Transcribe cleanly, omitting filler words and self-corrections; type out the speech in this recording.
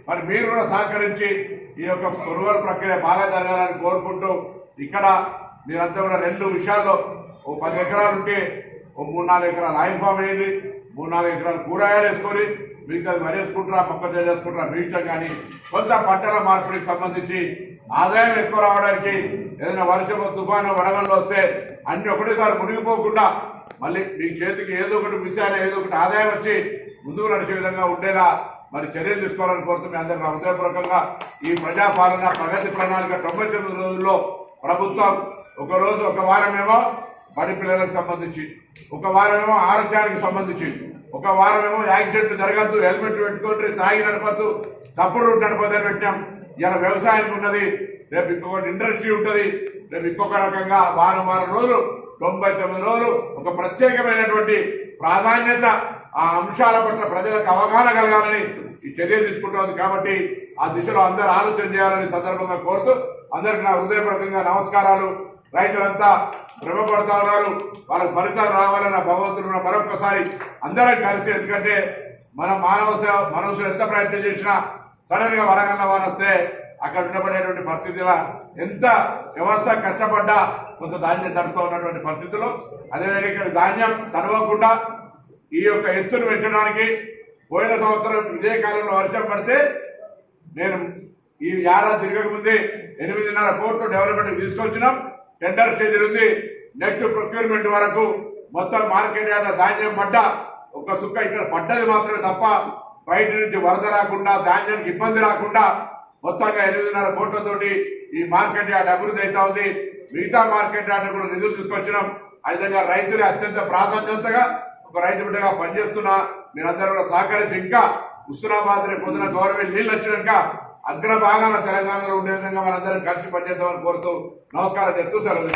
మరి మీరు కూడా సహకరించి ఈ యొక్క కొనుగోలు ప్రక్రియ బాగా జరగాలని కోరుకుంటూ ఇక్కడ మీరంతా కూడా 2 విషయాల్లో ఓ 10 ఎకరాలు ఉంటే ఓ 3-4 ఎకరాలు ఆయిల్ ఫామ్ వేయండి, 3-4 ఎకరాలు కూరగాయలు వేసుకొని మిగతాది వరి వేసుకుంటారా మొక్కజొన్న వేసుకుంటారా మీ ఇష్టం. కానీ కొంత పంటల మార్పిడికి సంబంధించి ఆదాయం ఎక్కువ రావడానికి ఏదైనా వర్షమో తుఫాను వడగళ్ళు వస్తే అన్ని ఒకటేసారి మునిగిపోకుండా మళ్ళీ మీ చేతికి ఏదో ఒకటి మిస్ అయినా ఏదో ఒకటి ఆదాయం వచ్చి ముందుకు నడిచే విధంగా ఉండేలా మరి చర్యలు తీసుకోవాలని కోరుతూ మీ అందరికీ హృదయపూర్వకంగా ఈ ప్రజాపాలన ప్రగతి ప్రణాళిక 99 రోజుల్లో ప్రభుత్వం ఒక రోజు ఒక వారమేమో బడి పిల్లలకు సంబంధించి, ఒక వారమేమో ఆరోగ్యానికి సంబంధించి, ఒక వారమేమో యాక్సిడెంట్లు జరగద్దు, హెల్మెట్లు పెట్టుకోండి, తాగి నడపద్దు, తప్పుడు రూట్ నడపద్దని పెట్టినాం. ఇలా వ్యవసాయానికి ఉన్నది, రేపు ఇంకొకటి ఇండస్ట్రీ ఉంటుంది, రేపు ఇంకొక రకంగా వారం రోజులు 99 రోజులు ఒక ప్రత్యేకమైనటువంటి ప్రాధాన్యత ఆ అంశాల పట్ల ప్రజలకు అవగాహన కలగాలని ఈ చర్య తీసుకుంటుంది. కాబట్టి ఆ దిశలో అందరూ ఆలోచన చేయాలని సందర్భంగా కోరుతూ అందరికి నా హృదయపూర్వకంగా నమస్కారాలు. రైతులంతా శ్రమ పడుతూ ఉన్నారు, వాళ్ళకి ఫలితాలు రావాలన్న భగవంతుడు మరొకసారి అందరం కలిసి, ఎందుకంటే మనం మనుషులు ఎంత ప్రయత్నం చేసినా సడన్ గా వరగల్ల వాన వస్తే అక్కడ ఉండబడేటువంటి పరిస్థితిలో ఎంత వ్యవస్థ కష్టపడ్డా కొంత ధాన్యం తడుతూ ఉన్నటువంటి పరిస్థితుల్లో, అదేవిధంగా ఇక్కడ ధాన్యం తడవకుండా ఈ యొక్క ఎత్తును పెట్టడానికి పోయిన సంవత్సరం ఇదే కాలంలో వర్షం పడితే నేను ఈ ఏడాది తిరగక ముందే 8.5 కోట్లు డెవలప్మెంట్ తీసుకొచ్చినాం. టెండర్ స్టేజ్ ఉంది. నెక్స్ట్ ప్రొక్యూర్మెంట్ వరకు మొత్తం మార్కెట్ యార్డ్ ధాన్యం పడ్డ ఒక సుక్క ఇక్కడ పడ్డది మాత్రమే తప్ప బయట నుంచి వరద రాకుండా ధాన్యానికి ఇబ్బంది రాకుండా మొత్తంగా 8.5 కోట్లతోటి ఈ మార్కెట్ యార్డ్ అభివృద్ధి అవుతా ఉంది. మిగతా మార్కెట్ యార్డ్ కూడా నిధులు తీసుకొచ్చినాం. ఆ విధంగా రైతులు అత్యంత ప్రాధాన్యతగా ఒక రైతు బిడ్డగా పనిచేస్తున్నా మీరందరూ కూడా సహకరించి ఇంకా హుస్నాబాద్ రేపు పొద్దున గవర్నమెంట్ నీళ్ళు వచ్చినాక అగ్రభాగాన తెలంగాణలో ఉండే విధంగా మనందరం కలిసి పనిచేద్దామని కోరుతూ నమస్కారం చెప్తూ సెలవు.